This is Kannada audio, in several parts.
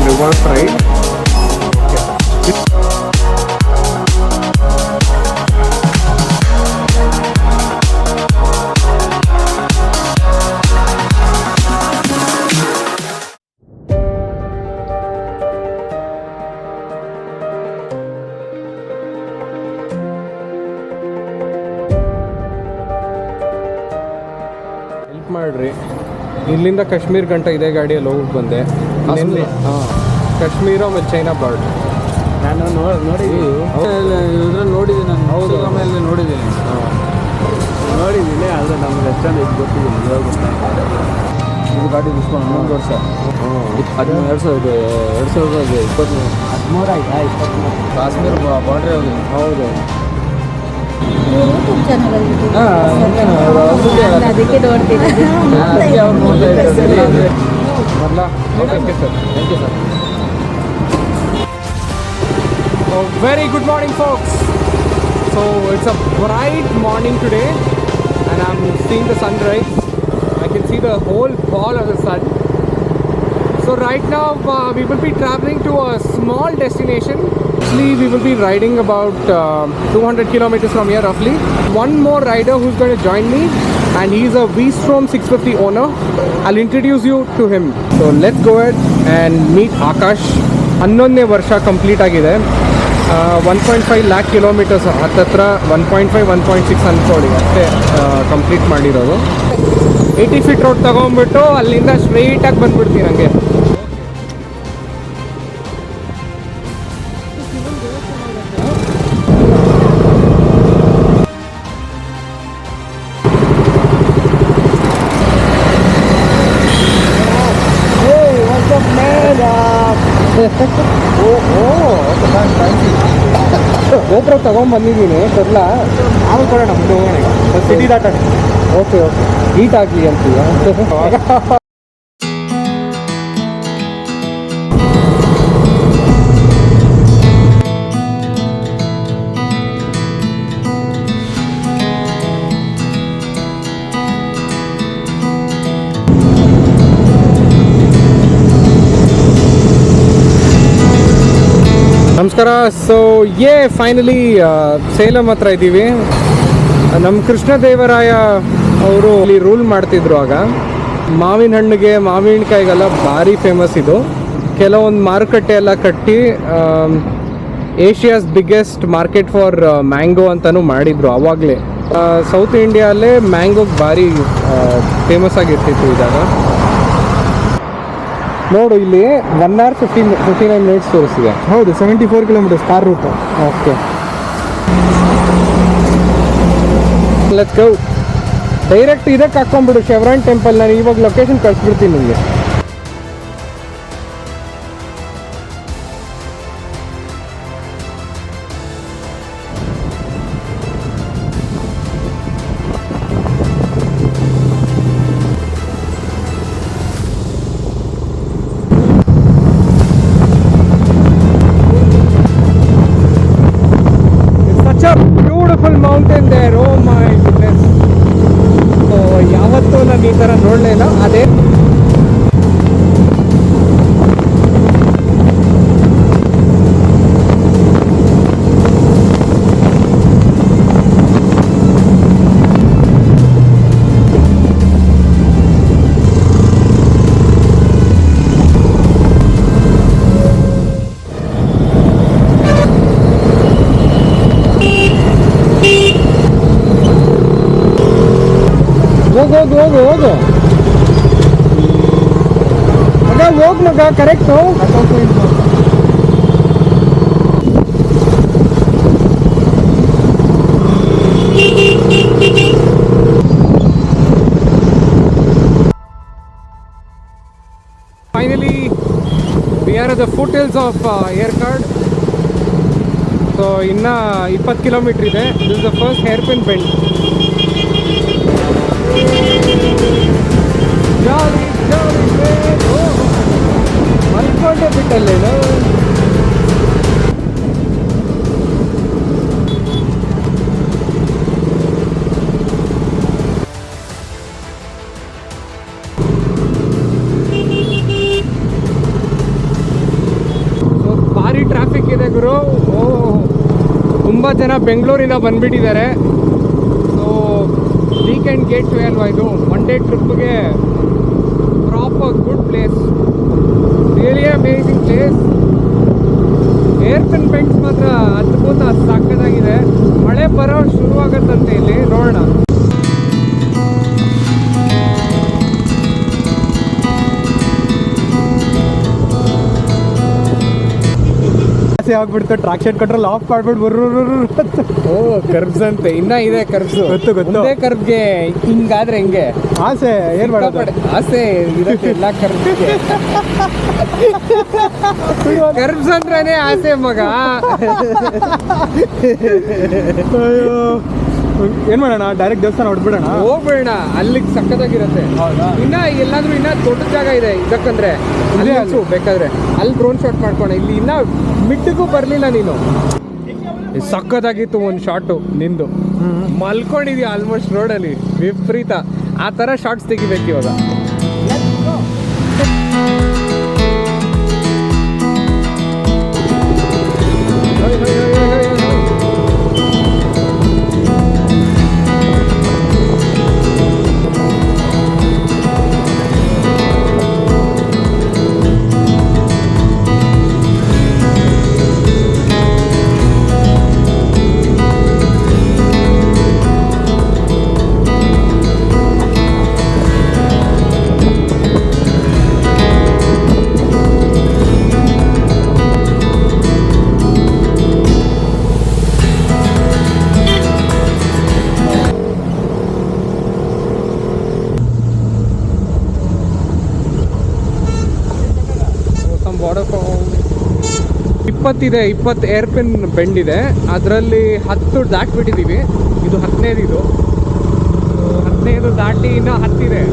liver fry. ಹೆಲ್ಪ್ ಮಾಡ್ರಿ. ಇಲ್ಲಿಂದ ಕಾಶ್ಮೀರ್ ಗಂಟ ಇದೇ ಗಾಡಿಯಲ್ಲಿ ಹೋಗಿ ಬಂದೆ. ಕಾಶ್ಮೀರ ಮತ್ತು ಚೈನಾ ಬಾರ್ಡ್ ನಾನು ನೋಡಿದ್ದೀನಿ ನಾನು ಹೌದು ಆಮೇಲೆ ನೋಡಿದ್ದೀನಿ ಆದರೆ ನಮ್ಗೆ ಎಷ್ಟೊಂದು ಇದು ಗೊತ್ತಿದ್ದೀನಿ ಇವಾಗ ಇದು ಗಾಡಿ ಇಸ್ಕೊಂಡು 11 ವರ್ಷ 2023 ಆಯ್ತಾ 23 ಕಾಶ್ಮೀರ ಬಾರ್ಡ್ರೆ ಹೋಗಿದೆ. ಹೌದು ಅದಕ್ಕೆ ನೋಡ್ತೀನಿ. Thank you sir. Very good morning, folks. So it's a bright morning today and I'm seeing the sunrise. I can see the whole ball of the sun. So right now we will be traveling to a small destination. Actually we will be riding about 200 kilometers from here roughly. One more rider who's going to join me and he's a V-Strom 650 owner. I'll introduce you to him. So let's go ahead and meet Akash. 11ನೇ ವರ್ಷ ಕಂಪ್ಲೀಟ್ ಆಗಿದೆ. 1.5 lakh kilometers ಹತ್ತತ್ರ 1.5 1.6 ಅಂದ್ಕೊಳ್ಳಿ ಅಷ್ಟೇ ಕಂಪ್ಲೀಟ್ ಮಾಡಿರೋದು. 80 feet ರೋಡ್ ತೊಗೊಂಡ್ಬಿಟ್ಟು ಅಲ್ಲಿಂದ ಸ್ಟ್ರೈಟಾಗಿ ಬಂದ್ಬಿಡ್ತೀನಿ ಹಂಗೆ. ಗೋಪುರ ತಗೊಂಡ್ಬಂದಿದ್ದೀನಿ ಕೊಡ್ಲ ಆಮೇಲೆ ಕೊಡೋಣ ಮುಂದೆ ಹೋಗೋಣ. ಸಿಟಿ ದಾಟ ಓಕೆ ಹೀಟ್ ಆಗಲಿ ಅಂತೀಯ. ನಮಸ್ಕಾರ. ಸೊ ಫೈನಲಿ ಸೇಲಂ ಹತ್ರ ಇದ್ದೀವಿ. ನಮ್ಮ ಕೃಷ್ಣದೇವರಾಯ ಅವರು ಇಲ್ಲಿ ರೂಲ್ ಮಾಡ್ತಿದ್ರು ಆಗ. ಮಾವಿನ ಹಣ್ಣಿಗೆ ಮಾವಿನಕಾಯಿಗೆಲ್ಲ ಭಾರಿ ಫೇಮಸ್ ಇದು. ಕೆಲವೊಂದು ಮಾರುಕಟ್ಟೆ ಎಲ್ಲ ಕಟ್ಟಿ Asia's biggest market for mango ಅಂತಲೂ ಮಾಡಿದರು ಆವಾಗಲೇ. ಸೌತ್ ಇಂಡಿಯಾಲ್ಲೇ ಮ್ಯಾಂಗೋಗೆ ಭಾರಿ ಫೇಮಸ್ ಆಗಿರ್ತಿತ್ತು ಇದಾಗ. ನೋಡು ಇಲ್ಲಿ 1 hour 59 minutes ತೋರಿಸಿದೆ. ಹೌದು 74 kilometers car route. Okay let's go. Direct ಇದಕ್ಕೆ ಹಾಕ್ಕೊಂಡ್ಬಿಡು ಶೆವ್ರಾನ್ ಟೆಂಪಲ್. ನಾನು ಇವಾಗ ಲೊಕೇಶನ್ ಕಳಿಸ್ಬಿಡ್ತೀನಿ ನಿಮಗೆ. Beautiful mountain there. Oh my goodness. So ಯಾವತ್ತೂ ನಾನು ಈ ಥರ ನೋಡಲೇ ಇಲ್ಲ. ಅದೇ ಹೋಗು ಮಗ, ಹೋಗ್ ಮಗ, correct. Finally we are at the foothills of Yercaud. So ಇನ್ನು 20 kilometers ಇದೆ. This is the first hairpin bend. ಮಲ್ಕೊಂಡೆ ಬಿಟ್ಟಲ್ಲೇನು. ಜನ ಬೆಂಗಳೂರಿಂದ ಬಂದ್ಬಿಟ್ಟಿದ್ದಾರೆ. ಸೊ ವೀಕೆಂಡ್ ಗೇಟ್ ವೇ ಅಲ್ವಾ ಇದು, ಒನ್ ಡೇ ಟ್ರಿಪ್ಗೆ proper good place, really amazing place. Hairpin bends ಮಾತ್ರ ಅದ್ಭುತ, ಸಾಕದಾಗಿದೆ. ಮಳೆ ಬರೋ ಶುರುವಾಗತ್ತಂತೆ ಇಲ್ಲಿ, ನೋಡೋಣ. ಆಗ್ಬಿಡ್ತು, ಟ್ರಾಕ್ ಶೇಡ್ ಕಂಟ್ರೋಲ್ ಆಫ್ ಮಾಡ್ಬಿಟ್ಟು ಓ ಕರ್ಬ್ಸ್ ಅಂತೆ, ಇನ್ನ ಇದೆ ಕರ್ಬ್ಸ್. ಗೊತ್ತು ಕರ್ಬ್ಗೆ ಹಿಂಗಾದ್ರೆ ಹೆಂಗೆ ಆಸೆ, ಏನ್ ಮಾಡೋದು, ಆಸೆ ಇರುತ್ತೆ ಎಲ್ಲ ಕರ್ಬ್ಗೆ. ಕರ್ಬ್ಸ್ ಅಂದ್ರೇನೆ ಆಸೆ ಮಗ. ಏನ್ ಮಾಡೋಣ, ಡೈರೆಕ್ಟ್ ದೇವಸ್ಥಾನ ಹೊಡ್ಬಿಡೋಣ, ಹೋಗ್ಬೇಡ, ಅಲ್ಲಿಗೆ ಸಕ್ಕತ್ತಾಗಿರುತ್ತೆ. ಇನ್ನ ಎಲ್ಲಾದ್ರೂ ಇನ್ನ ದೊಡ್ಡ ಜಾಗ ಇದೆ ಇದಕ್ಕಂದ್ರೆ, ಅಲ್ಲಿ ಬೇಕಾದ್ರೆ ಅಲ್ಲಿ ಡ್ರೋನ್ ಶಾಟ್ ಮಾಡ್ಕೋಣ. ಇಲ್ಲಿ ಇನ್ನ ಮಿಡ್ಗೂ ಬರ್ಲಿಲ್ಲ ನೀನು. ಸಕ್ಕತ್ತಾಗಿತ್ತು ಒಂದು ಶಾಟು ನಿಂದು, ಮಲ್ಕೊಂಡಿದ್ಯಾ ಆಲ್ಮೋಸ್ಟ್ ರೋಡಲ್ಲಿ, ವಿಪರೀತ. ಆ ಥರ ಶಾರ್ಟ್ಸ್ ತೆಗಿಬೇಕು ಇವಾಗ. ಇದೆ 20 ಏರ್ಪಿನ್ ಬೆಂಡ್ ಇದೆ, ಅದರಲ್ಲಿ 10 ದಾಟ್ಬಿಟ್ಟಿದ್ದೀವಿ. ಇದು 15 ಇದು 15 ದಾಟಿ ಇನ್ನೂ 10 ಇದೆ.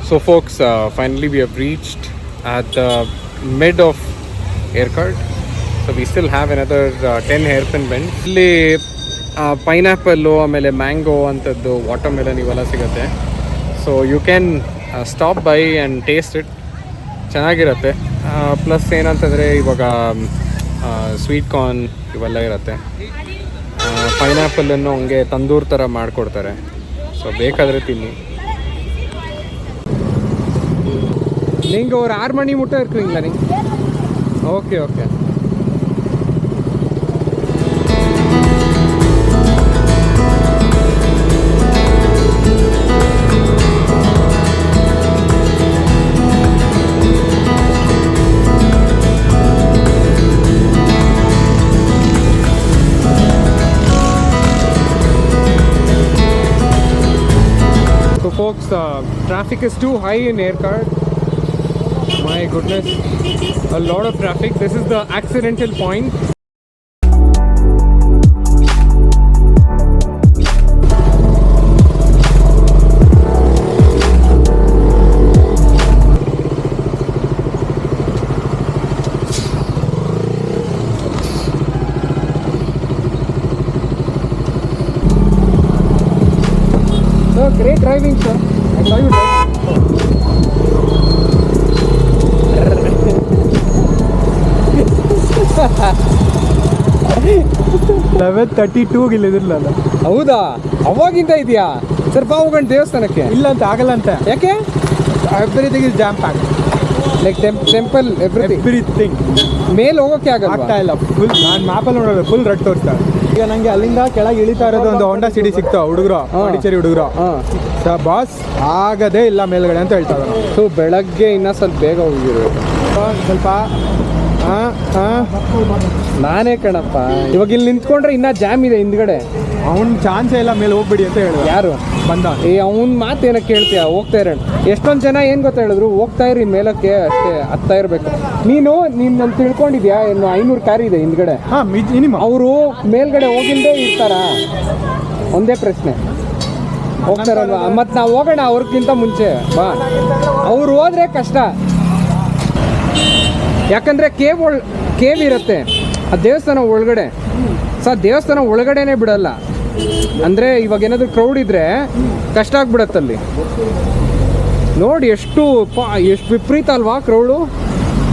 So folks, finally we have reached at the mid of Aircard. So we still have another 10 hairpin bends. ಇಲ್ಲಿ ಪೈನಾಪಲ್ಲು, ಆಮೇಲೆ ಮ್ಯಾಂಗೋ ಅಂಥದ್ದು, ವಾಟರ್ಮೆಲನ್ ಇವೆಲ್ಲ ಸಿಗುತ್ತೆ. So you can stop by and taste it, ಚೆನ್ನಾಗಿರುತ್ತೆ. ಪ್ಲಸ್ ಏನಂತಂದರೆ ಇವಾಗ ಸ್ವೀಟ್ ಕಾರ್ನ್ ಇವೆಲ್ಲ ಇರುತ್ತೆ. ಪೈನಾಪಲನ್ನು ಹಂಗೆ ತಂದೂರ್ ಥರ ಮಾಡಿಕೊಡ್ತಾರೆ. ಸೊ ಬೇಕಾದರೆ ತಿನ್ನಿ. நீங்கள் ஒரு 6 மணி மட்டும் இருக்குவீங்களா நீங்கள்? Okay okay. So folks, traffic is too high in Aircard. My goodness, a lot of traffic. This is the accidental point. So great driving, sir. I saw you drive. 11:32 ಇಲ್ಲಿದಿರಲ್ಲ. ಹೌದಾ, ಅವಾಗಿಂದ ಇದೆಯಾ? ಸ್ವಲ್ಪ ಹೋಗೋಣ ದೇವಸ್ಥಾನಕ್ಕೆ. ಇಲ್ಲ ಅಂತ ಆಗಲ್ಲ ಅಂತ. ಯಾಕೆ? Everything is jam pack, like temple everything. ಮೇಲೆ ಹೋಗೋಕೆ ಆಗ್ತಾ ಇಲ್ಲ. ಫುಲ್ ನಾನು ಮ್ಯಾಪಲ್ಲಿ ನೋಡೋದು ಫುಲ್ ರೆಡ್ ತೋರಿಸ್ತಾರೆ. ಈಗ ನಂಗೆ ಅಲ್ಲಿಂದ ಕೆಳಗೆ ಇಳಿತಾ ಇರೋದು ಒಂದು ಹೋಂಡಾ ಸಿಟಿ ಸಿಕ್ತು ಹುಡುಗರು, ಪಾಂಡಿಚೇರಿ ಹುಡುಗರು. ಬಾಸ್ ಆಗದೇ ಇಲ್ಲ ಮೇಲ್ಗಡೆ ಅಂತ ಹೇಳ್ತಾ ಇದ್ದಾರೆ. ಸೊ ಬೆಳಗ್ಗೆ ಇನ್ನೂ ಸ್ವಲ್ಪ ಬೇಗ ಹೋಗಿರ್ಬೇಕು ಸ್ವಲ್ಪ. ನಾನೇ ಕಣಪ್ಪ. ಇವಾಗ ಇಲ್ಲಿ ನಿಂತ್ಕೊಂಡ್ರೆ ಇನ್ನ ಜಾಮ್ ಇದೆ ಹಿಂದ್ಗಡೆ. ಅವ್ನ ಚಾನ್ಸೇ ಇಲ್ಲ ಮೇಲೆ ಹೋಗ್ಬಿಡಿ ಅಂತ ಹೇಳಿದ್ರು. ಯಾರು ಬಂದ? ಅವ್ನ ಮಾತೇನ ಕೇಳ್ತೀಯ? ಹೋಗ್ತಾ ಇರೋಣ. ಎಷ್ಟೊಂದು ಜನ ಏನು ಗೊತ್ತಾ ಹೇಳಿದ್ರು, ಹೋಗ್ತಾ ಇರಿ ಮೇಲಕ್ಕೆ ಅಷ್ಟೇ, ಹತ್ತಾ ಇರಬೇಕು. ನೀನು ತಿಳ್ಕೊಂಡಿದ್ಯಾ? ಇನ್ನು 500 ಕಾರ್ ಇದೆ ಹಿಂದ್ಗಡೆ. ಹಾಂ, ಮಿನಿಮಮ್. ಅವರು ಮೇಲ್ಗಡೆ ಹೋಗಿಲ್ಲದೆ ಇರ್ತಾರಾ? ಒಂದೇ ಪ್ರಶ್ನೆ. ಹೋಗ್ತಾರಲ್ವಾ? ಮತ್ತು ನಾವು ಹೋಗೋಣ ಅವ್ರಿಗಿಂತ ಮುಂಚೆ ಬಾ. ಅವ್ರು ಹೋದ್ರೆ ಕಷ್ಟ, ಯಾಕಂದರೆ ಕೇವ್ ಇರುತ್ತೆ ಆ ದೇವಸ್ಥಾನ ಒಳಗಡೆ. ದೇವಸ್ಥಾನ ಒಳಗಡೆನೇ ಬಿಡಲ್ಲ. ಅಂದರೆ ಇವಾಗ ಏನಾದರೂ ಕ್ರೌಡ್ ಇದ್ದರೆ ಕಷ್ಟ ಆಗ್ಬಿಡತ್ತಲ್ಲಿ. ನೋಡಿ ಎಷ್ಟು ವಿಪರೀತ ಅಲ್ವಾ ಕ್ರೌಡು.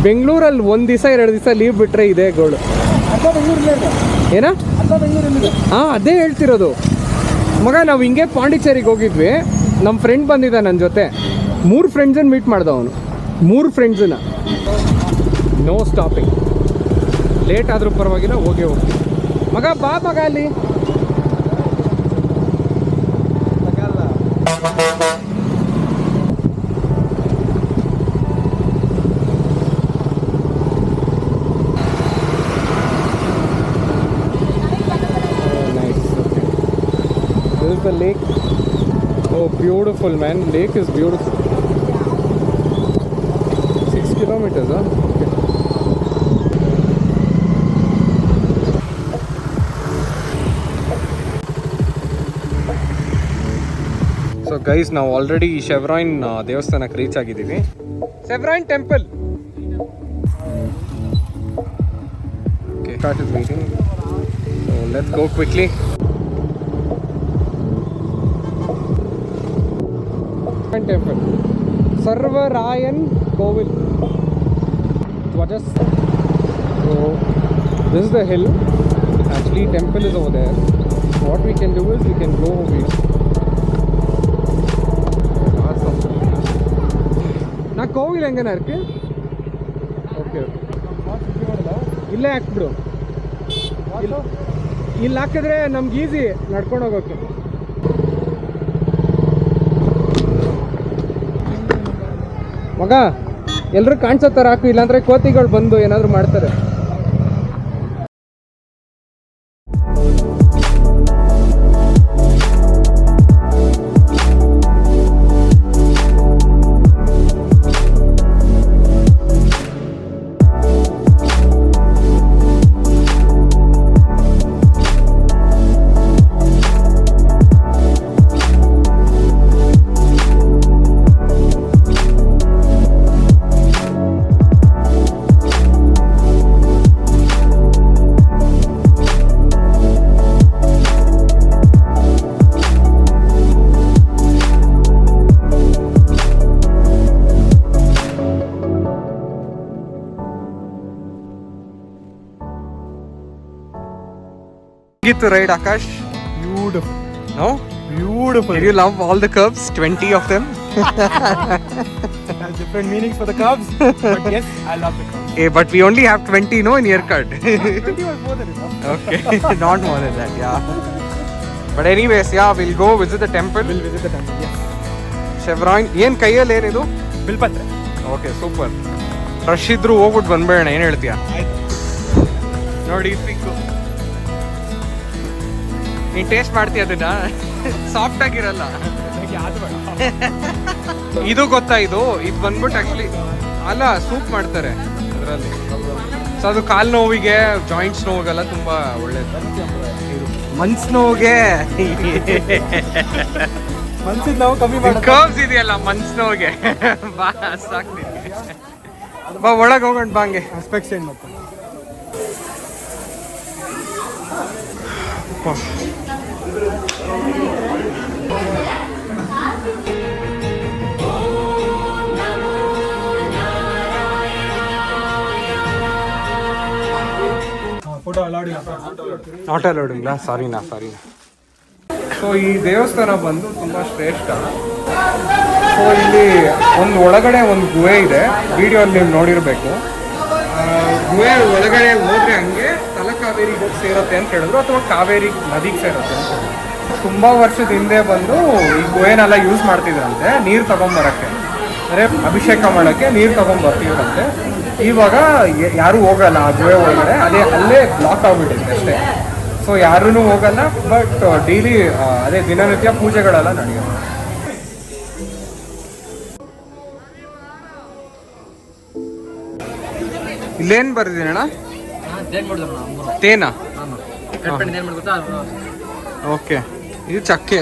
ಬೆಂಗಳೂರಲ್ಲಿ 1 ದಿವಸ 2 ದಿವಸ ಲೀವ್ ಬಿಟ್ಟರೆ ಇದೇ ಗೋಳು. ಏನ? ಹಾಂ, ಅದೇ ಹೇಳ್ತಿರೋದು ಮಗ. ನಾವು ಹಿಂಗೆ ಪಾಂಡಿಚೇರಿಗೆ ಹೋಗಿದ್ವಿ. ನಮ್ಮ ಫ್ರೆಂಡ್ ಬಂದಿದ್ದ ನನ್ನ ಜೊತೆ. 3 ಫ್ರೆಂಡ್ಸನ್ನು ಮೀಟ್ ಮಾಡ್ದ ಅವನು. 3 ಫ್ರೆಂಡ್ಸನ್ನ. No stopping. ಲೇಟ್ ಆದರೂ ಪರವಾಗಿಲ್ಲ, ಹೋಗಿ ಮಗ. ಬಾ ಮಗ ಅಲ್ಲಿ. The lake. Oh, beautiful, man. Lake is beautiful. 6 kilometers, huh? Okay. So guys, ನಾವು ಆಲ್ರೆಡಿ ಶೆವ್ರಾನ್ ದೇವಸ್ಥಾನಕ್ಕೆ ರೀಚ್ ಆಗಿದ್ದೀವಿ. ಶೆವ್ರಾನ್ temple. Okay, started waiting. So let's go quickly. Temple, Sarvarayan Kovil. So this is the hill. Actually, temple is over there. What we can do is we can go over here. Awesome. Na Kovil engana irukku? Okay. Ille ಹಾಕ್ಬಿಡು. ಇಲ್ಲಿ ಹಾಕಿದ್ರೆ ನಮ್ಗೆ ಈಸಿ ನಡ್ಕೊಂಡು ಹೋಗೋಕೆ. ಮಗ, ಎಲ್ಲರೂ ಕಾಣಿಸತ್ತಾರ ಹಾಕು, ಇಲ್ಲಾಂದ್ರೆ ಕೋತಿಗಳು ಬಂದು ಏನಾದರೂ ಮಾಡ್ತಾರೆ. To ride, Akash? Beautiful. No? Beautiful. Did you love all the curves? 20 of them? Has different meanings for the curves. But yes, I love the curves. Hey, but we only have 20, no, in your card. 20 was more than enough. Okay, not more than that, yeah. But anyways, yeah, we'll go visit the temple. We'll visit the temple, yes. Chevron. ಏನು ಕೈಯಲ್ಲಿ ಏನಿದು? ಬಿಲ್ಪತ್ರೆ. Okay, super. ರಶ್ ಇದ್ರು ಹೋಗ್ಬಿಟ್ಟು ಬಂದ್ಬೇಡ, ಏನು ಹೇಳ್ತೀಯಾ? ಆಯ್ತು. ನೋಡಿ ಪಿಕ್ಕು. ನೀನು ಟೇಸ್ಟ್ ಮಾಡ್ತೀಯ ಅದನ್ನ? ಸಾಫ್ಟ್ ಆಗಿರಲ್ಲ. ಇದು ಗೊತ್ತಾ? ಇದು ಬಂದ್ಬಿಟ್ಟು ಆ್ಯಕ್ಚುಲಿ ಅಲ್ಲ, ಸೂಪ್ ಮಾಡ್ತಾರೆ ಅದರಲ್ಲಿ. ಸೊ ಅದು ಕಾಲು ನೋವಿಗೆ, ಜಾಯಿಂಟ್ಸ್ ನೋವಿಗೆಲ್ಲ ತುಂಬ ಒಳ್ಳೇದು. ಇದು ಮನ್ಸ್ ನೋವಿಗೆ, ಮನ್ಸಿನ ನೋವು ಕಮ್ಮಿ ಮಾಡಿ. ಕರ್ವ್ಸ್ ಇದೆಯಲ್ಲ ಮನ್ಸ್ ನೋವಿಗೆ, ಬಾ ಸಾಕ್ತೀನಿ. ಬಾ ಒಳಗೆ ಹೋಗೋಣ ಬಾ. ಹಂಗೆ ಸ್ಪೆಕ್ಸ್ ಏನು ಮಾಡ್ತಾರೆ. ನಾಟ್ ಅಲೌಡಿಂಗ್ಲಾ? ಸಾರಿನಾ. ಸೊ ಈ ದೇವಸ್ಥಾನ ಬಂದು ತುಂಬ ಶ್ರೇಷ್ಠ. ಸೊ ಇಲ್ಲಿ ಒಂದು ಒಳಗಡೆ ಒಂದು ಗುಹೆ ಇದೆ, ವಿಡಿಯೋಲ್ಲಿ ನೀವು ನೋಡಿರಬೇಕು. ಗುಹೆ ಒಳಗಡೆ ಹೋದ್ರೆ ಹಂಗೆ ತಲಕಾವೇರಿಗೆ ಹೋಗಿ ಸೇರುತ್ತೆ ಅಂತ ಹೇಳಿದ್ರು, ಅಥವಾ ಕಾವೇರಿ ನದಿಗೆ ಸೇರುತ್ತೆ ಅಂತ ಹೇಳಿದ್ರು. ತುಂಬ ವರ್ಷದ ಹಿಂದೆ ಬಂದು ಈ ಗುಹೆನೆಲ್ಲ ಯೂಸ್ ಮಾಡ್ತಿದ್ರಂತೆ ನೀರು ತಗೊಂಬರಕ್ಕೆ, ಅಂದರೆ ಅಭಿಷೇಕ ಮಾಡೋಕ್ಕೆ ನೀರು ತಗೊಂಬರ್ತಿದ್ರಂತೆ. ಇವಾಗ ಯಾರೂ ಹೋಗಲ್ಲ ಆ ಗುಹೆ ಒಳಗಡೆ, ಅಲ್ಲೇ ಬ್ಲಾಕ್ ಆಗ್ಬಿಟ್ಟಿದೆ ಅಷ್ಟೇ. ಸೊ ಯಾರೂ ಹೋಗಲ್ಲ, ಬಟ್ ಡೈಲಿ ಅದೇ ದಿನನಿತ್ಯ ಪೂಜೆಗಳೆಲ್ಲ ನಡೆಯುತ್ತೆ. ಇಲ್ಲೇನು ಬರ್ದಿದ್ದೀನಿ ಅಣ್ಣ? ತೇನಾ? ಓಕೆ, ಇದು ಚಕ್ಕೆ.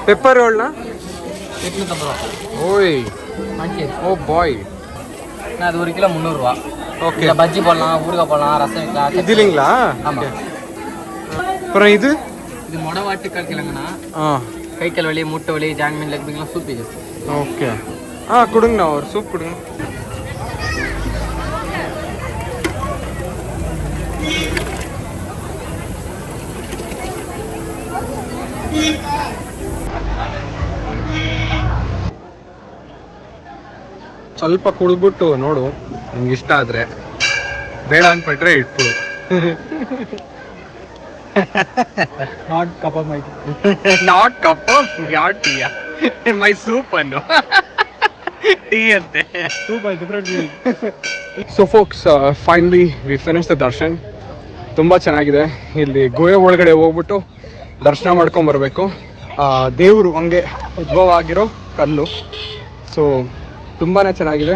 ಪೆಪ್ಪರ್ ರೋಲ್ನ ஓய் ஓ பாய் அது 1 கிலோ 300 ரூபா. ஓகே, பஜ்ஜி போடலாம், ஊறுகாய் போடலாம், ரசம் வைக்கலாம். இது இல்லைங்களா? ஆமாம். அப்புறம் இது மொடவாட்டுக்கால் கிழங்குண்ணா. கை கால் வலி, முட்டை வலி, ஜாங்மீன், லெக் பீன்லாம் சூப் இது. ஓகே, கொடுங்கண்ணா, ஒரு சூப் கொடுங்க. ಸ್ವಲ್ಪ ಕುಡಿದ್ಬಿಟ್ಟು ನೋಡು, ನಿಮ್ಗೆ ಇಷ್ಟ ಆದ್ರೆ. ಬೇಡ ಅಂದ್ಬಿಟ್ರೆ ಇಟ್ಬಿಡು. Not cup of my not cup of ಯಾರ್ ಟೀಯ, ಮೈ ಸೂಪ್ ಅನ್ನು ಟೀ ಅಂತೆ. Soup different. So folks, finally we finish the ದರ್ಶನ್. ತುಂಬ ಚೆನ್ನಾಗಿದೆ. ಇಲ್ಲಿ ಗುಹೆ ಒಳಗಡೆ ಹೋಗ್ಬಿಟ್ಟು ದರ್ಶನ ಮಾಡ್ಕೊಂಬರ್ಬೇಕು. ದೇವರು ಹಂಗೆ ಉದ್ಭವ ಆಗಿರೋ ಕಲ್ಲು. ಸೊ ತುಂಬಾ ಚೆನ್ನಾಗಿದೆ.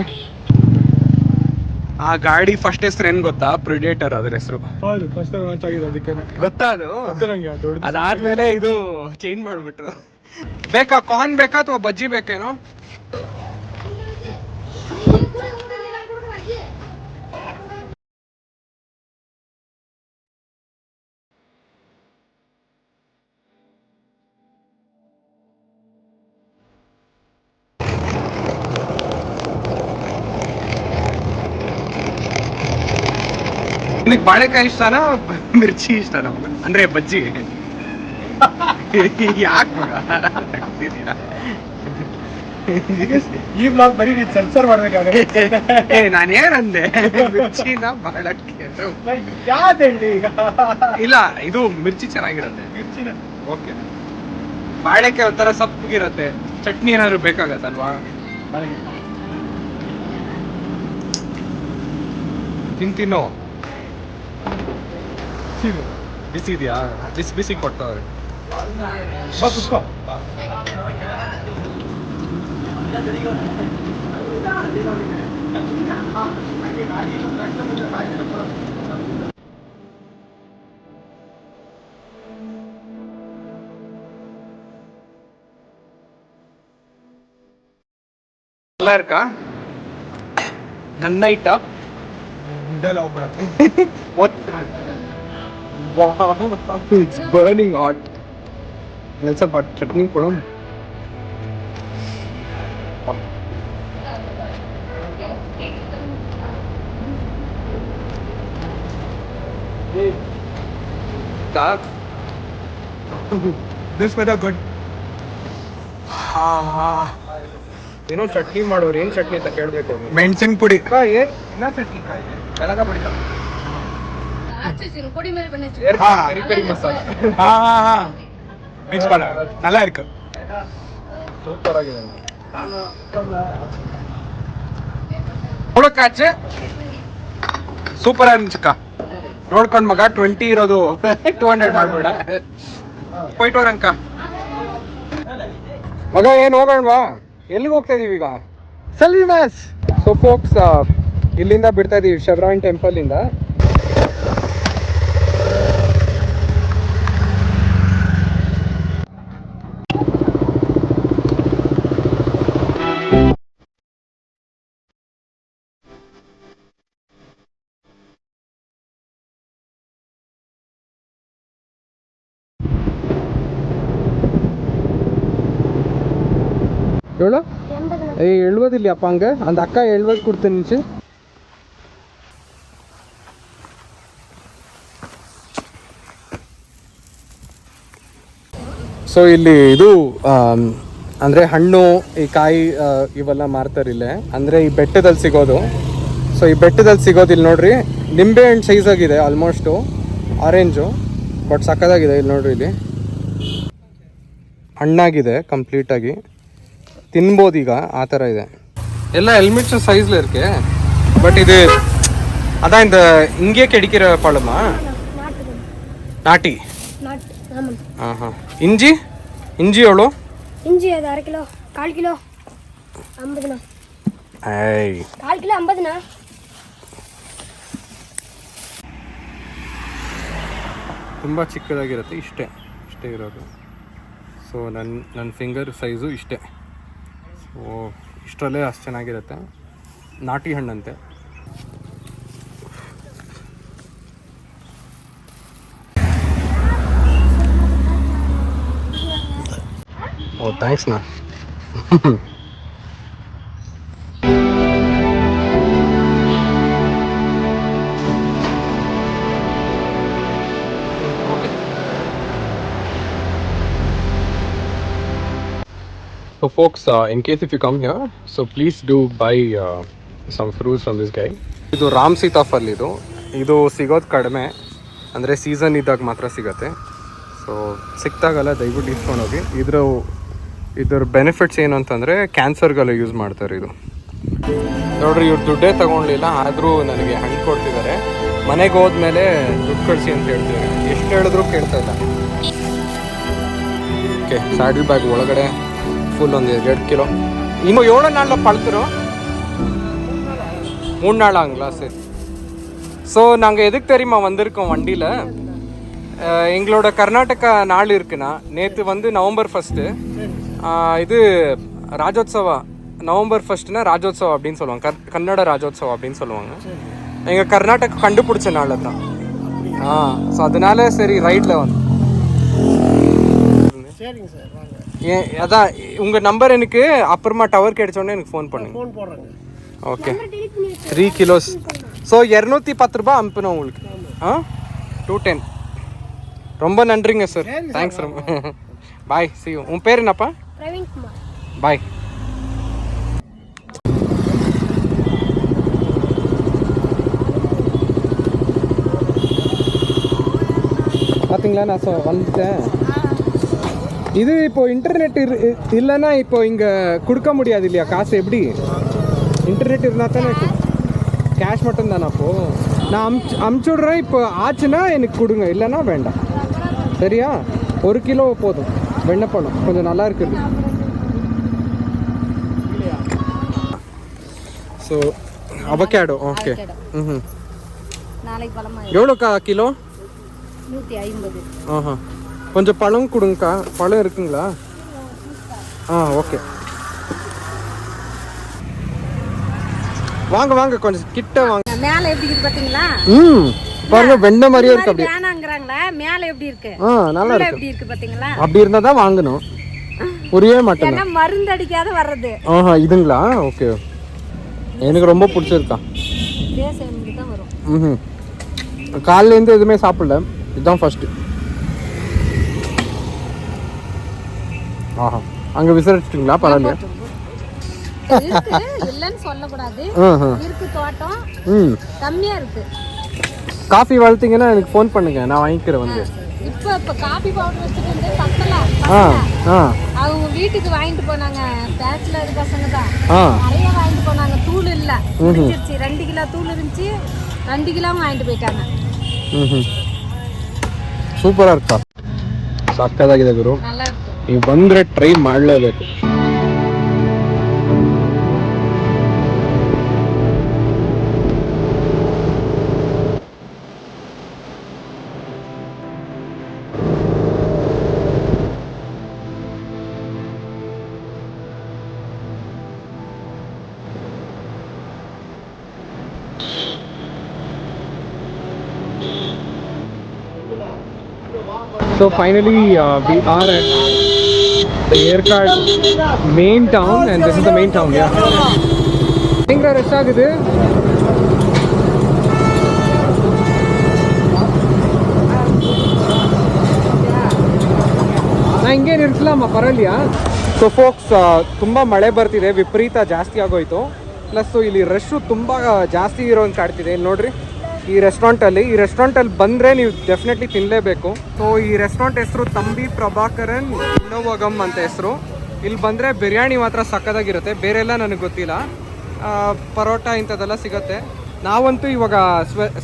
ಆ ಗಾಡಿ ಫಸ್ಟ್ ಹೆಸರು ಏನು ಗೊತ್ತಾ? ಪ್ರಿಡೇಟರ್ ಅದ್ರ ಹೆಸರು. ಹೌದು, ಫಸ್ಟ್ ಲಾಂಚ್ ಆಗಿದೆ, ಅದಕ್ಕೆ ಗೊತ್ತಾ ಅದು? ನಂಗೆ ದೊಡ್ಡ. ಅದಾದ್ಮೇಲೆ ಇದು ಚೇಂಜ್ ಮಾಡ್ಬಿಟ್ರು. ಬೇಕಾ ಕಾರ್ನ್ ಬೇಕಾ ಅಥವಾ ಬಜ್ಜಿ ಬೇಕೇನೋ? ನಿನಗೆ ಬಾಳೆಕಾಯಿ ಇಷ್ಟನಾ ಮಿರ್ಚಿ ಇಷ್ಟನಾ? ಅಂದ್ರೆ ಬಜ್ಜಿ ಯಾಕೆ ಈ ಬ್ಲಾಗ್ ಬರೀ ನೀನು ಸೆನ್ಸರ್ ಮಾಡ್ಬೇಕಾಗುತ್ತೆ. ನಾನೇನಂದೆ? ಮಿರ್ಚಿನ ಬಾಳಕ್ಕೆ ಯಾವ್ದೇಳಿ ಈಗ? ಇಲ್ಲ, ಇದು ಮಿರ್ಚಿ ಚೆನ್ನಾಗಿರುತ್ತೆ. ಮಿರ್ಚಿನ ಓಕೆ. ಬಾಳೆಕಾಯಿ ಒಂಥರ ಸಪ್ಪಗಿರುತ್ತೆ. ಚಟ್ನಿ ಏನಾದ್ರು ಬೇಕಾಗತ್ತಲ್ವಾ? ತಿಂತೀನೋ? ಬಿಸಿ ಇದೆಯಾ? ಬಿಸಿ ಬಿಸಿ ಕೊಟ್ಟವ್ರೆ. ಬಸ್ ಉಸ್ಕೋ. நல்லா இருக்கா? ನನ್ನ ಐಟ what? Wow, it's burning hot. Let's have chutney ಕೊಡು. This weather good. ಏನೋ ಚಟ್ನಿ ಮಾಡೋರು, ಏನ್ ಚಟ್ನಿ ಅಂತ ಕೇಳ್ಬೇಕು. ಮೆಣಸಿನ ಪುಡಿ. என்ன ಚಟ್ನಿ? ಕಲಗ ಪುಡಿ. பொடி மாதிரி பண்ணி பெரி பெரி மசாலா. மிக்ஸ் பண்ண நல்லா இருக்கு. ಸೂಪರ್ ಆಗಿದೆ. ನೋಡಕ್ಕಾಚೆ ಸೂಪರ್ ಅನ್ಸಕ್ಕ. ನೋಡ್ಕೊಂಡ್ ಮಗ 20 ಇರೋದು 200 ಮಾಡ್ಬೇಡ. ಹೋಯ್ಟೋರಂಕ ಮಗ, ಏನ್ ಹೋಗೋಣವಾ? ಎಲ್ಲಿಗೆ ಹೋಗ್ತಾ ಇದೀವಿ ಈಗ? ಸಲೀಮಸ್. ಸೊ ಫೋಕ್ಸ್, ಇಲ್ಲಿಂದ ಬಿಡ್ತಾ ಇದೀವಿ ಶೆವ್ರಾನ್ ಟೆಂಪಲ್ ಇಂದ. எவ்வளோ? 70 இல்லையாப்பா? அங்கே அந்த அக்கா 70 கொடுத்துருந்துச்சு. ಸೊ ಇಲ್ಲಿ ಇದು ಅಂದರೆ ಹಣ್ಣು, ಈ ಕಾಯಿ ಇವೆಲ್ಲ ಮಾರ್ತಾರೆ ಇಲ್ಲೇ. ಅಂದರೆ ಈ ಬೆಟ್ಟದಲ್ಲಿ ಸಿಗೋದು. ಸೊ ಈ ಬೆಟ್ಟದಲ್ಲಿ ಸಿಗೋದು ಇಲ್ಲಿ ನೋಡ್ರಿ, ನಿಂಬೆ ಹಣ್ಣು ಸೈಜ್ ಆಗಿದೆ ಆಲ್ಮೋಸ್ಟು, ಆರೆಂಜು, ಬಟ್ ಸಕ್ಕದಾಗಿದೆ. ಇಲ್ಲಿ ನೋಡ್ರಿ, ಇಲ್ಲಿ ಹಣ್ಣಾಗಿದೆ ಕಂಪ್ಲೀಟಾಗಿ. ತಿನ್ಬೋದು ಈಗ ಆ ಥರ ಇದೆ ಎಲ್ಲ ஹெல்மெட்ஸ் சைஸில் இருக்கு பட் இது அதான் இந்த இங்கே கிடைக்கிற பழமா நாட்டி ஆஹா இஞ்சி இஞ்சி எவ்வளோ இஞ்சி அது 1/2 கிலோ 1/4 கிலோ 50ண்ணா ஐய் 1/4 கிலோ 50ண்ணா ತುಂಬ ಚಿಕ್ಕದಾಗಿರುತ್ತೆ ಇಷ್ಟೇ ಇರೋದು ಸೊ ನನ್ನ ಫಿಂಗರ್ ಸೈಜು ಇಷ್ಟೇ ಸೊ ಇಷ್ಟರಲ್ಲೇ ಅಷ್ಟು ಚೆನ್ನಾಗಿರುತ್ತೆ ನಾಟಿ ಹಣ್ಣಂತೆ ಓ ಥ್ಯಾಂಕ್ಸ್ ನಾ So folks, in case if you come here, so please do buy some fruits from this guy. ಇದು ರಾಮ್ ಸೀತಾಫಲ್ ಇದು ಸಿಗೋದು ಕಡಿಮೆ ಅಂದರೆ ಸೀಸನ್ ಇದ್ದಾಗ ಮಾತ್ರ ಸಿಗುತ್ತೆ ಸೊ ಸಿಕ್ತಾಗಲ್ಲ ದಯವಿಟ್ಟು ಇಸ್ಕೊಂಡೋಗಿ ಇದ್ರ ಬೆನಿಫಿಟ್ಸ್ ಏನು ಅಂತಂದರೆ ಕ್ಯಾನ್ಸರ್ಗೆಲ್ಲ ಯೂಸ್ ಮಾಡ್ತಾರೆ ಇದು ನೋಡ್ರಿ ಇವ್ರು ದುಡ್ಡೇ ತಗೊಳ್ಳಿಲ್ಲ ಆದರೂ ನನಗೆ ಹಣ್ಣು ಕೊಡ್ತಿದ್ದಾರೆ ಮನೆಗೆ ಹೋದ್ಮೇಲೆ ದುಡ್ಡು ಕಳಿಸಿ ಅಂತ ಹೇಳ್ತಿದ್ದಾರೆ ಎಷ್ಟು ಹೇಳಿದ್ರು ಕೇಳ್ತಾ ಇಲ್ಲ ಓಕೆ ಸ್ಯಾಡಲ್ ಬ್ಯಾಗ್ ಒಳಗಡೆ ஃபுல் வந்து 2 கிலோ இன்னும் எவ்வளோ நாளில் பழுத்துரும் 3 நாள் ஆகுங்களா சரி ஸோ நாங்கள் எதுக்கு தெரியுமா வந்திருக்கோம் வண்டியில் எங்களோட கர்நாடகா நாள் இருக்குண்ணா நேற்று வந்து நவம்பர் 1 இது ராஜோத்சவா நவம்பர் 1 ராஜோத்சவா அப்படின்னு சொல்லுவாங்க கன்னட ராஜோத்சவா அப்படின்னு சொல்லுவாங்க எங்கள் கர்நாடகா கண்டுபிடிச்ச நாள் தான் ஸோ அதனால சரி ரைட்டில் வந்து சரிங்க சார் வாங்க அதான் உங்கள் நம்பர் எனக்கு அப்புறமா டவர் கிடைச்சோடனே எனக்கு ஃபோன் பண்ணுங்க ஃபோன் போடுறேங்க ஓகே 3 கிலோஸ் ஸோ 210 ரூபாய் அனுப்பணும் உங்களுக்கு 210 ரொம்ப நன்றிங்க சார் தேங்க்ஸ் ரொம்ப பாய் சி யூ உன் பேர் என்னப்பா பிரவீன் குமார் பாய் பார்த்தீங்களா நான் வந்துட்டேன் இது இப்போ இன்டர்நெட் இல்லைன்னா இப்போ இங்கே கொடுக்க முடியாது இல்லையா காசு எப்படி இன்டர்நெட் இருந்தால் தானே கேஷ் மட்டும் தானே அப்போது நான் அமுச்சுடுறேன் இப்போ ஆச்சுன்னா எனக்கு கொடுங்க இல்லைன்னா வேண்டாம் சரியா 1 கிலோ போதும் வெண்ணப்பழம் கொஞ்சம் நல்லா இருக்குது ஸோ அவகேடோ ஓகே ம் நாளைக்கு பழமா எவ்வளோக்கா கிலோ 150 ஆஹா கொஞ்சம் பழம் கொடுங்கக்கா பழம் இருக்குங்களா ஓகே வாங்க வாங்க கொஞ்சம் கிட்ட வாங்க மேல எப்படி இருக்கு பாத்தீங்களா பாருங்க வெண்ணெய் மாதிரியே இருக்கு அப்படியே வேணாங்கறாங்களா மேல எப்படி இருக்கு நல்லா இருக்கு எப்படி இருக்கு பாத்தீங்களா அப்படி இருந்தா தான் வாங்கணும் புரியவே மாட்டேன் என்ன மருந்து அடிக்காத வர்றது இதுங்களா ஓகே எனக்கு ரொம்ப பிடிச்சிருக்கா தேசம் தான் வரும் காலையில இருந்து எதுவுமே சாப்பிடல இதுதான் ஃபர்ஸ்ட் ஆஹா அங்க விசாரிச்சிட்டீங்களா பரவாயில்லையா இல்லன்னு சொல்லக்கூடாது இருக்கு தோட்டம் கம்மியா இருக்கு காஃபி வளர்த்தீங்கன்னா எனக்கு ஃபோன் பண்ணுங்க நான் வாங்கிக்கிறேன் வந்து இப்ப காபி பவுடர் வச்சுட்டு பத்தல அவங்க வீட்டுக்கு வாங்கிட்டு போனாங்க பேச்சுலர் பசங்க தான் நிறைய வாங்கிட்டு போனாங்க தூள் இல்ல முடிஞ்சிருச்சு 2 கிலோ தூள் இருந்துச்சு 2 கிலோ வாங்கிட்டு போயிட்டாங்க ಸೂಪರ್ ಅರ್ಥ ಸಕ್ಕದಾಗಿದೆ ಗುರು நல்லா இருக்கு ನೀವು ಬಂದ್ರೆ ಟ್ರೈ ಮಾಡಲೇಬೇಕು So finally we are at the Yercaud main town and this is the main town yeah Ingra rest agudhu na inge nirslama paraliya so folks tumba male bartide viparita ಜಾಸ್ತಿ ಆಗೋಯ್ತು ಪ್ಲಸ್ ಇಲ್ಲಿ ರಶ್ ತುಂಬಾ ಜಾಸ್ತಿ ಇರೋಂಗೆ ಕಾಡ್ತಿದೆ ನೋಡ್ರಿ ಈ ರೆಸ್ಟೋರೆಂಟಲ್ಲಿ ಬಂದರೆ ನೀವು ಡೆಫಿನೆಟ್ಲಿ ತಿನ್ನಲೇಬೇಕು ಸೊ ಈ ರೆಸ್ಟೋರೆಂಟ್ ಹೆಸರು ತಂಬಿ ಪ್ರಭಾಕರನ್ ಇನ್ನೋವಗಮ್ ಅಂತ ಹೆಸರು ಇಲ್ಲಿ ಬಂದರೆ ಬಿರಿಯಾನಿ ಮಾತ್ರ ಸಕ್ಕತ್ತಾಗಿರುತ್ತೆ, ಬೇರೆಲ್ಲ ನನಗೆ ಗೊತ್ತಿಲ್ಲ. ಪರೋಟ ಇಂಥದ್ದೆಲ್ಲ ಸಿಗುತ್ತೆ. ನಾವಂತೂ ಇವಾಗ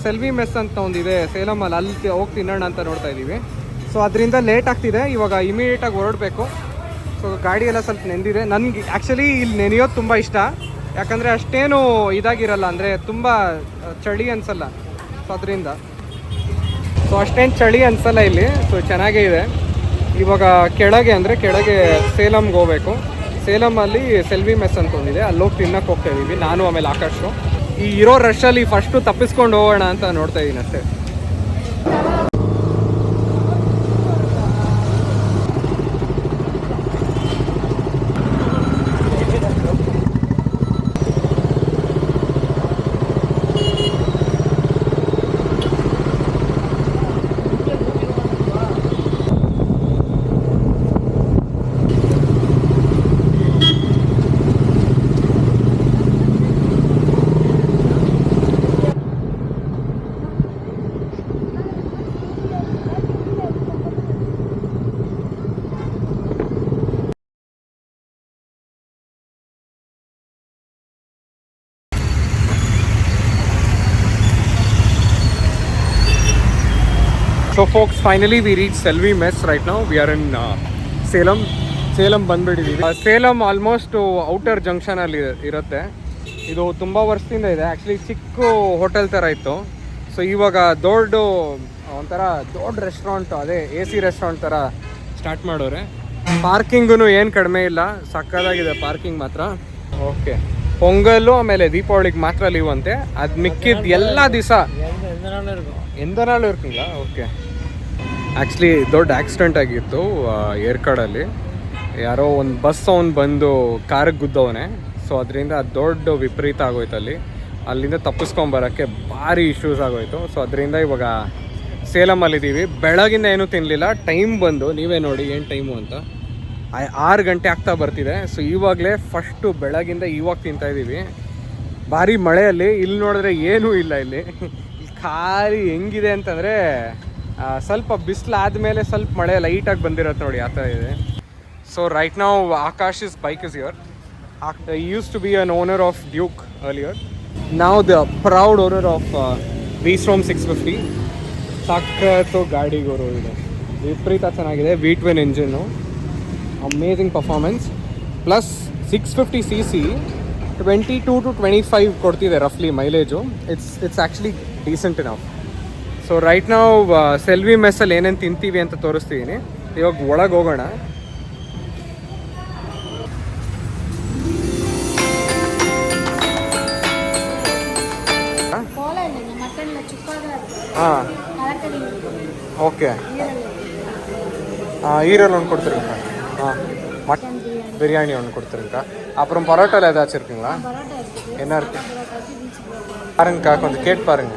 ಸೆಲ್ವಿ ಮೆಸ್ ಅಂತ ಒಂದಿದೆ ಸೇಲಮಲ್ಲಿ, ಅಲ್ಲಿ ಹೋಗಿ ತಿನ್ನೋಣ ಅಂತ ನೋಡ್ತಾ ಇದ್ದೀವಿ. ಸೊ ಅದರಿಂದ ಲೇಟ್ ಆಗ್ತಿದೆ, ಇವಾಗ ಇಮಿಡಿಯೇಟಾಗಿ ಹೊರಡಬೇಕು. ಸೊ ಗಾಡಿ ಎಲ್ಲ ಸ್ವಲ್ಪ ನೆಂದಿದೆ. ನನಗೆ ಆ್ಯಕ್ಚುಲಿ ಇಲ್ಲಿ ನೆನೆಯೋದು ತುಂಬ ಇಷ್ಟ, ಯಾಕಂದರೆ ಅಷ್ಟೇನು ಇದಾಗಿರಲ್ಲ, ಅಂದರೆ ತುಂಬ ಚಳಿ ಅನಿಸಲ್ಲ. ಸೊ ಅದರಿಂದ ಅಷ್ಟೇನು ಚಳಿ ಅನಿಸಲ್ಲ ಇಲ್ಲಿ. ಸೊ ಚೆನ್ನಾಗೇ ಇದೆ. ಇವಾಗ ಕೆಳಗೆ ಸೇಲಮ್ಗೆ ಹೋಗ್ಬೇಕು. ಸೇಲಮಲ್ಲಿ ಸೆಲ್ವಿ ಮೆಸ್ ಅಂತ ಒಂದಿದೆ, ಅಲ್ಲಿ ಹೋಗಿ ತಿನ್ನಕ್ಕೆ ಹೋಗ್ತಾ ಇದ್ದೀವಿ ನಾನು ಆಮೇಲೆ ಆಕಾಶು. ಈ ಇರೋ ರಶಲ್ಲಿ ಫಸ್ಟು ತಪ್ಪಿಸ್ಕೊಂಡು ಹೋಗೋಣ ಅಂತ ನೋಡ್ತಾ ಇದ್ದೀನಿ ಅಷ್ಟೇ. So folks, finally we reached Selvi Mess right now. We are in Salem. Salem ಬಂದ್ಬಿಟ್ಟಿದ್ದೀವಿ. ಸೇಲಂ ಆಲ್ಮೋಸ್ಟ್ ಔಟರ್ ಜಂಕ್ಷನಲ್ಲಿ ಇರುತ್ತೆ. ಇದು ತುಂಬ ವರ್ಷದಿಂದ ಇದೆ. ಆ್ಯಕ್ಚುಲಿ ಚಿಕ್ಕ ಹೋಟೆಲ್ ಥರ ಇತ್ತು. ಸೊ ಇವಾಗ ಒಂಥರ ದೊಡ್ಡ ರೆಸ್ಟೋರೆಂಟ್, ಅದೇ AC ರೆಸ್ಟೋರೆಂಟ್ ಥರ ಸ್ಟಾರ್ಟ್ ಮಾಡೋರೆ. ಪಾರ್ಕಿಂಗೂ ಏನು ಕಡಿಮೆ ಇಲ್ಲ, ಸಕ್ಕದಾಗಿದೆ ಪಾರ್ಕಿಂಗ್ ಮಾತ್ರ. ಓಕೆ, ಪೊಂಗಲ್ಲು ಆಮೇಲೆ ದೀಪಾವಳಿಗೆ ಮಾತ್ರ ಲೀವ್ ಅಂತೆ. ಅದು ಮಿಕ್ಕಿದ್ದು ಎಲ್ಲ ದಿವಸ ಎಂದನಾಳು ಇರ್ತಿಲ್ಲ. ಓಕೆ, ಆ್ಯಕ್ಚುಲಿ ದೊಡ್ಡ ಆಕ್ಸಿಡೆಂಟ್ ಆಗಿತ್ತು ಏರ್ಕಾಡಲ್ಲಿ. ಯಾರೋ ಒಂದು ಬಸ್ ಅವ್ನು ಬಂದು ಕಾರಿಗೆ ಗುದ್ದವನೆ. ಸೊ ಅದರಿಂದ ದೊಡ್ಡ ವಿಪರೀತ ಆಗೋಯ್ತು ಅಲ್ಲಿ. ಅಲ್ಲಿಂದ ತಪ್ಪಿಸ್ಕೊಂಬರೋಕ್ಕೆ ಭಾರಿ ಇಶ್ಯೂಸ್ ಆಗೋಯ್ತು. ಸೊ ಅದರಿಂದ ಇವಾಗ ಸೇಲಮಲ್ಲಿದ್ದೀವಿ. ಬೆಳಗಿಂದ ಏನೂ ತಿನ್ನಲಿಲ್ಲ. ಟೈಮ್ ಬಂದು ನೀವೇ ನೋಡಿ ಏನು ಟೈಮು ಅಂತ, 6 ಗಂಟೆ ಆಗ್ತಾ ಬರ್ತಿದೆ. ಸೊ ಇವಾಗಲೇ ಫಸ್ಟು ಬೆಳಗಿಂದ ಇವಾಗ ತಿಂತಾಯಿದ್ದೀವಿ. ಭಾರಿ ಮಳೆಯಲ್ಲಿ. ಇಲ್ಲಿ ನೋಡಿದ್ರೆ ಏನೂ ಇಲ್ಲ. ಇಲ್ಲಿ ಖಾಲಿ ಹೆಂಗಿದೆ ಅಂತಂದರೆ ಸ್ವಲ್ಪ ಬಿಸಿಲಾದ್ಮೇಲೆ ಸ್ವಲ್ಪ ಮಳೆ ಲೈಟಾಗಿ ಬಂದಿರತ್ತೆ ನೋಡಿ, ಆ ಥರ ಇದೆ. ಸೊ ರೈಟ್ ನಾವು Akash bike is here. He used to be an owner of Duke earlier. Now the proud owner of V-Strom 650. ಸಾಕತ್ತು ಗಾಡಿ ಗುರು ಇದೆ, ವಿಪರೀತ ಚೆನ್ನಾಗಿದೆ. V12 engine, amazing performance. Plus 650cc 22 to 25 ಕೊಡ್ತಿದೆ ರಫ್ಲಿ mileage. It's actually decent enough. So right ನಾವು ಸೆಲ್ವಿ ಮೆಸ್ಸಲ್ಲಿ ಏನೇನು ತಿಂತೀವಿ ಅಂತ ತೋರಿಸ್ತಿದ್ದೀನಿ. ಇವಾಗ ಒಳಗೆ ಹೋಗೋಣ. ಹಾಂ, ஓகே. ஈரல் ஒன்று கொடுத்துருங்க. மட்டன் பிரியாணி ஒன்று கொடுத்துருங்கக்கா. அப்புறம் பரோட்டாவில் ஏதாச்சும் இருக்குங்களா? என்ன இருக்கு பாருங்கக்கா, கொஞ்சம் கேட்டு பாருங்க.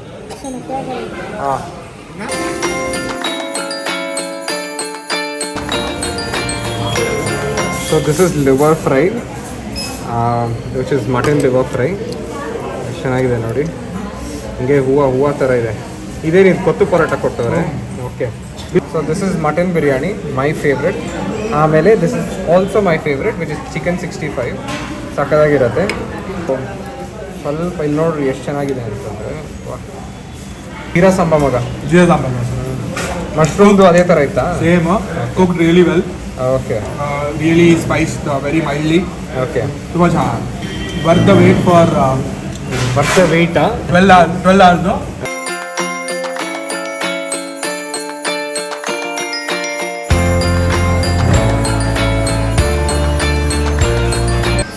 So this is liver fry, which is mutton liver fry. ಚೆನ್ನಾಗಿದೆ ನೋಡಿ, ಹಿಂಗೆ ಹೂವು ಥರ ಇದೆ. ಇದೇನಿದು ಕೊತ್ತು ಪರೋಟ ಕೊಟ್ಟವ್ರೆ. Okay, so this is mutton biryani, my favourite. ಆಮೇಲೆ this is also my favourite, which is chicken 65. ಸಕ್ಕದಾಗಿರುತ್ತೆ. ಸ್ವಲ್ಪ ಇಲ್ಲಿ ನೋಡ್ರಿ ಎಷ್ಟು ಚೆನ್ನಾಗಿದೆ ಅಂತಂದರೆ. ಜೀರಾ ಸಾಂಬ ಮಗ, ಜೀರಾ ಸಾಂಬಾರ್ ಮಶ್ರೂಮ್ದು ಅದೇ ಥರ ಇತ್ತಾ? Same, cooked really well. Okay, really spiced very mildly. Okay, ತುಂಬ ಚೆನ್ನಾಗಿ. Worth the wait for worth the ವೇಟಾ? 12 hours.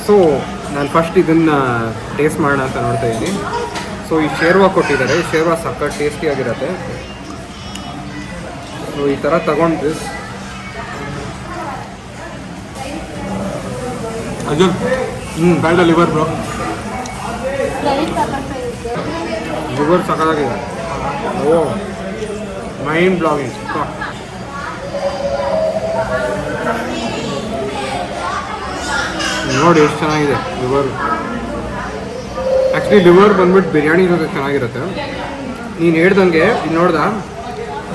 ಸೊ ನಾನು ಫಸ್ಟ್ ಇದನ್ನು ಟೇಸ್ಟ್ ಮಾಡೋಣ ಅಂತ ನೋಡ್ತಾ ಇದ್ದೀನಿ. ಸೊ ಈ ಶೇರ್ವಾ ಕೊಟ್ಟಿದ್ದಾರೆ. ಈ ಶೇರ್ವಾ ಸಕ್ಕ ಟೇಸ್ಟಿಯಾಗಿರುತ್ತೆ. ಸೊ ಈ ಥರ ತಗೊಂಡು ಬ್ಯಾಡ ಲಿವರ್ ಬ್ರೋ, ಲಿವರ್ ಸಕ್ಕದಾಗಿದೆ. ಓ, ಮೈಂಡ್ ಬ್ಲಾಗಿಂಗ್. ನೋಡಿ ಎಷ್ಟು ಚೆನ್ನಾಗಿದೆ ಲಿವರ್. ಆ್ಯಕ್ಚುಲಿ ಲಿವರ್ ಬಂದ್ಬಿಟ್ಟು ಬಿರಿಯಾನಿ ಜೊತೆ ಚೆನ್ನಾಗಿರುತ್ತೆ. ನೀನು ಹೇಳ್ದಂಗೆ ಇಲ್ಲಿ ನೋಡ್ದ,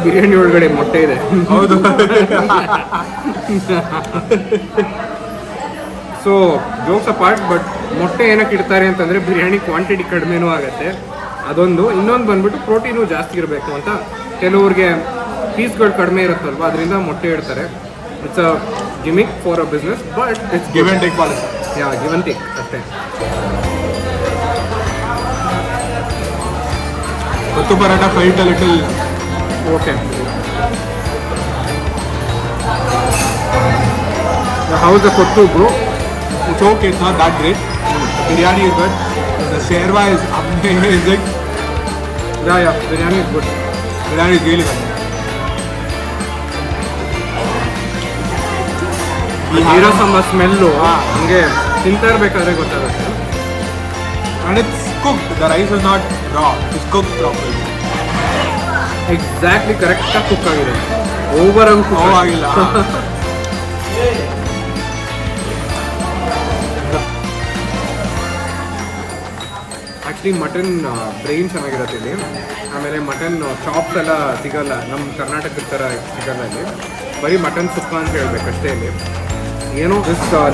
ಬಿರಿಯಾನಿ ಒಳಗಡೆ ಮೊಟ್ಟೆ ಇದೆ. ಹೌದು. ಸೊ ಜೋಕ್ಸ್ ಅಪಾರ್ಟ್, ಬಟ್ ಮೊಟ್ಟೆ ಏನಕ್ಕೆ ಇಡ್ತಾರೆ ಅಂತಂದರೆ ಬಿರಿಯಾನಿ ಕ್ವಾಂಟಿಟಿ ಕಡಿಮೆನೂ ಆಗುತ್ತೆ, ಅದೊಂದು. ಇನ್ನೊಂದು ಬಂದ್ಬಿಟ್ಟು ಪ್ರೋಟೀನು ಜಾಸ್ತಿ ಇರಬೇಕು ಅಂತ. ಕೆಲವ್ರಿಗೆ ಪೀಸ್ಗಳು ಕಡಿಮೆ ಇರುತ್ತಲ್ವ, ಅದರಿಂದ ಮೊಟ್ಟೆ ಇಡ್ತಾರೆ. It's a gimmick for a business, but it's give and take policy. Ya, give and take ಅಷ್ಟೇ. Kothu parotta fight little okay. How's the kothu bro? It's okay, it's not that great. Biryani is good. The sherwa is amazing. Yeah, biryani is good. Biryani is really good. ಇರೋ ಸಮ ಸ್ಮೆಲ್ಲು ಹಂಗೆ ತಿಂತಾ ಇರಬೇಕಾದ್ರೆ ಗೊತ್ತಾಗುತ್ತೆ. And it's cooked. The rice is not raw. It's cooked properly. Exactly ಕರೆಕ್ಟಾಗಿ ಕುಕ್ ಆಗಿದೆ. ಓವರ್ ಹಂಗೆ ಕುಕ್ ಆಗಿಲ್ಲ. ಆ್ಯಕ್ಚುಲಿ ಮಟನ್ ಬ್ರೈನ್ ಚೆನ್ನಾಗಿರುತ್ತೆ ಇಲ್ಲಿ. ಆಮೇಲೆ ಮಟನ್ ಚಾಪ್ಸ್ ಎಲ್ಲ ಸಿಗಲ್ಲ, ನಮ್ಮ ಕರ್ನಾಟಕದ ಥರ ಸಿಗಲ್ಲ ಇಲ್ಲಿ. ಬರೀ ಮಟನ್ ಸುಕ್ಕ ಅಂತ ಹೇಳ್ಬೇಕಷ್ಟೇ ಇಲ್ಲಿ. ಏನೋ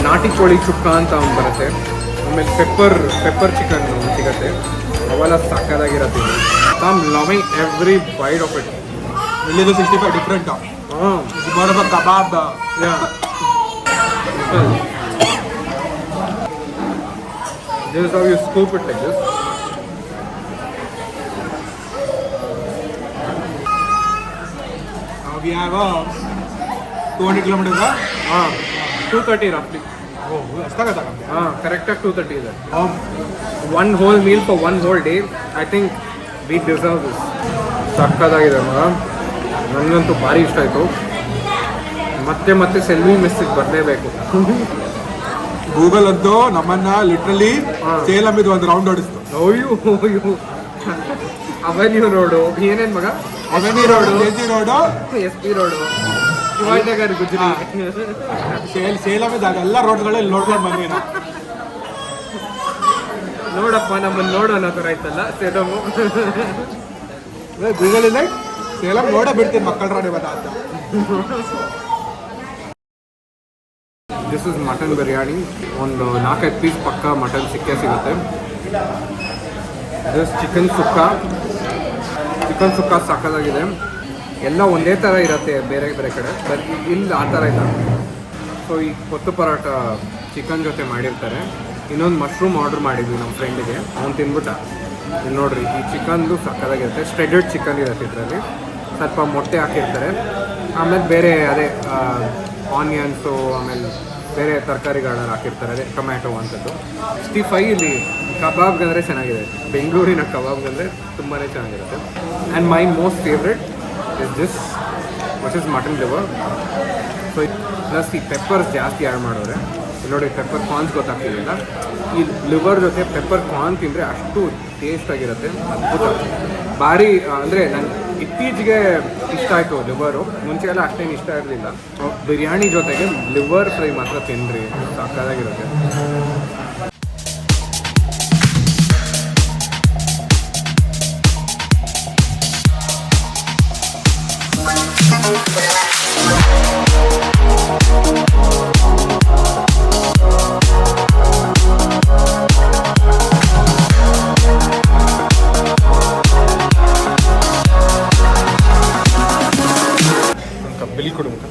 ನಾಟಿ ಕೋಳಿ ಸುಕ್ಕ ಅಂತ ಒಂದು ಬರುತ್ತೆ. ಆಮೇಲೆ ಪೆಪ್ಪರ್ ಚಿಕನ್ ಸಿಗುತ್ತೆ, ಅವೆಲ್ಲ ಸಕ್ಕದಾಗಿರುತ್ತೆ ಇಲ್ಲಿ. I am loving every bite of it. Really, the 65 different. It's more of a kebab. Yeah. This is how you scoop it like this. We have a 200 kilometers. 230 roughly. Oh, ಅಷ್ಟಾಗತ್ತಾಗ? ಕರೆಕ್ಟಾಗಿ 230 ಇದೆ. One whole meal for one whole day. I think we deserve this. ಸಕ್ಕದಾಗಿದೆ ಮಗ, ನನಗಂತೂ ಭಾರಿ ಇಷ್ಟ ಆಯಿತು. ಮತ್ತೆ ಸೆಲ್ವಿ ಮೆಸ್ಸಿಗೆ ಬರಲೇಬೇಕು. ಗೂಗಲ್ ಅಂತೂ ನಮ್ಮನ್ನ ಲಿಟ್ರಲಿ ಸೇಲಂ ಇದು ಒಂದು ರೌಂಡ್ ಹೊಡಿಸ್ತು. ಅಯ್ಯೋ ಅವೆನ್ಯೂ ರೋಡು, ಏನೇನು ಮಗ? Avenue road, KG road, SP road, Shivajinagar, Gujarat, Salem ಇದ್ದಾಗ ಎಲ್ಲ ರೋಡ್ಗಳಲ್ಲಿ ನೋಡ್ಕೊಂಡು ಬಂದ್ವಿ ನಾವು. ನೋಡಪ್ಪ ನಮ್ಮನ್ನು ನೋಡು ಅನ್ನೋ ಥರ ಆಯ್ತಲ್ಲ ಸೇಲಮು. ಗೂಗಲ್ ಇಲ್ಲ ಸೇಲಂ ನೋಡೇ ಬಿಡ್ತೀನಿ ಮಕ್ಕಳ ರಾಡಿ ಬತ್ತ ಅಂತ. This is mutton biryani. ಒಂದು 4-5 ಪೀಸ್ ಪಕ್ಕ ಮಟನ್ ಸಿಗುತ್ತೆ. ದಿಸ್ ಚಿಕನ್ ಸುಕ್ಕ ಸಾಕಾಗಿದೆ. ಎಲ್ಲ ಒಂದೇ ಥರ ಇರುತ್ತೆ ಬೇರೆ ಕಡೆ, ಬಟ್ ಇಲ್ಲಿ ಆ ಥರ ಇಲ್ಲ. ಸೊ ಈ ಕೊತ್ತು ಪರಾಟ ಚಿಕನ್ ಜೊತೆ ಮಾಡಿರ್ತಾರೆ. ಇನ್ನೊಂದು ಮಶ್ರೂಮ್ ಆರ್ಡ್ರ್ ಮಾಡಿದ್ವಿ ನಮ್ಮ ಫ್ರೆಂಡಿಗೆ, ಅವ್ನು ತಿಂದ್ಬಿಟ್ಟ. ಇಲ್ಲಿ ನೋಡ್ರಿ, ಈ ಚಿಕನ್ದು ಸಕ್ಕದಾಗಿರುತ್ತೆ. ಸ್ಟ್ರೆಡೆಡ್ ಚಿಕನ್ ಇರುತ್ತೆ ಇದರಲ್ಲಿ, ಸ್ವಲ್ಪ ಮೊಟ್ಟೆ ಹಾಕಿರ್ತಾರೆ. ಆಮೇಲೆ ಬೇರೆ ಅದೇ ಆನಿಯನ್ಸು, ಆಮೇಲೆ ಬೇರೆ ತರಕಾರಿಗಳನ್ನ ಹಾಕಿರ್ತಾರೆ, ಅದೇ ಟೊಮ್ಯಾಟೊ ಅಂಥದ್ದು. 65 ಇಲ್ಲಿ ಕಬಾಬ್ಗಂದರೆ ಚೆನ್ನಾಗಿದೆ. ಬೆಂಗಳೂರಿನ ಕಬಾಬ್ಗಂದರೆ ತುಂಬಾ ಚೆನ್ನಾಗಿರುತ್ತೆ. And my most favourite is this, which is mutton liver. So plus ಈ ಪೆಪ್ಪರ್ಸ್ ಜಾಸ್ತಿ ಆ್ಯಡ್ ಮಾಡೋರೆ. ನೋಡಿ, ಪೆಪ್ಪರ್ ಕಾರ್ನ್ಸ್ ಗೊತ್ತಾಗ್ತಿದೆಯಲ್ಲ, ಈ ಲಿವರ್ ಜೊತೆ ಪೆಪ್ಪರ್ ಕಾರ್ನ್ ತಿಂದರೆ ಅಷ್ಟು ಟೇಸ್ಟಾಗಿರುತ್ತೆ, ಅದ್ಭುತ. ಭಾರಿ ಅಂದರೆ ನಾನು ಇತ್ತೀಚೆಗೆ ಇಷ್ಟ ಆಯಿತು ಲಿವರು. ಮುಂಚೆ ಎಲ್ಲ ಅಷ್ಟೇನು ಇಷ್ಟ ಇರಲಿಲ್ಲ. ಬಿರಿಯಾನಿ ಜೊತೆಗೆ ಲಿವರ್ ಫ್ರೈ ಮಾತ್ರ ತಿನ್ನಿರಿ, ಸಾಕಾಗಿರುತ್ತೆ. ಬಿಲ್ ಕೊಡ್ಬೇಕು.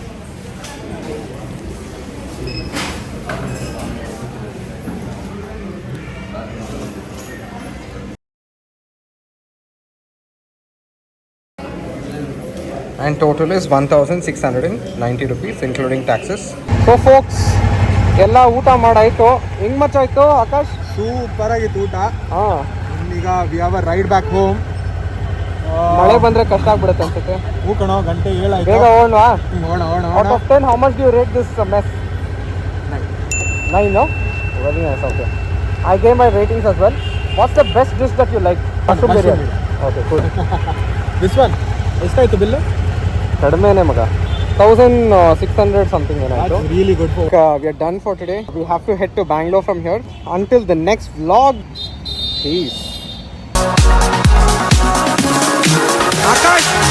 And total is 1,690 rupees including taxes. So folks, ಎಲ್ಲ ಊಟ ಮಾಡಾಯ್ತು. ಹೆಂಗ್ ಮಚ್ಚಾಯ್ತು ಆಕಾಶ್? ಸೂಪರ್ ಆಗಿತ್ತು ಊಟ. ಈಗ we have a ride back home. ಮಳೆ ಬಂದ್ರೆ ಕಷ್ಟ ಆಗ್ಬಿಡುತ್ತೆ ಅನ್ಸುತ್ತೆ. ಹೂ ಕಣೋ, ಗಂಟೆ 7 ಆಯ್ತು. ಬೇಗ ಹೋಗೋಣ. Out of 10, how much do you rate this mess? 9, no? Very nice, okay. I gave my ratings as well. What's the best dish that you like? Mushroom biryani. Okay, cool. This one, ಎಷ್ಟಾಯ್ತು ಬಿಲ್ಲು? ಕಡಿಮೆನೇ ಮಗ, 1,600 something ಏನಾಯ್ತು. That's really good. We are done for today. We have to head to Bangalore from here. Until the next vlog, peace. Akash!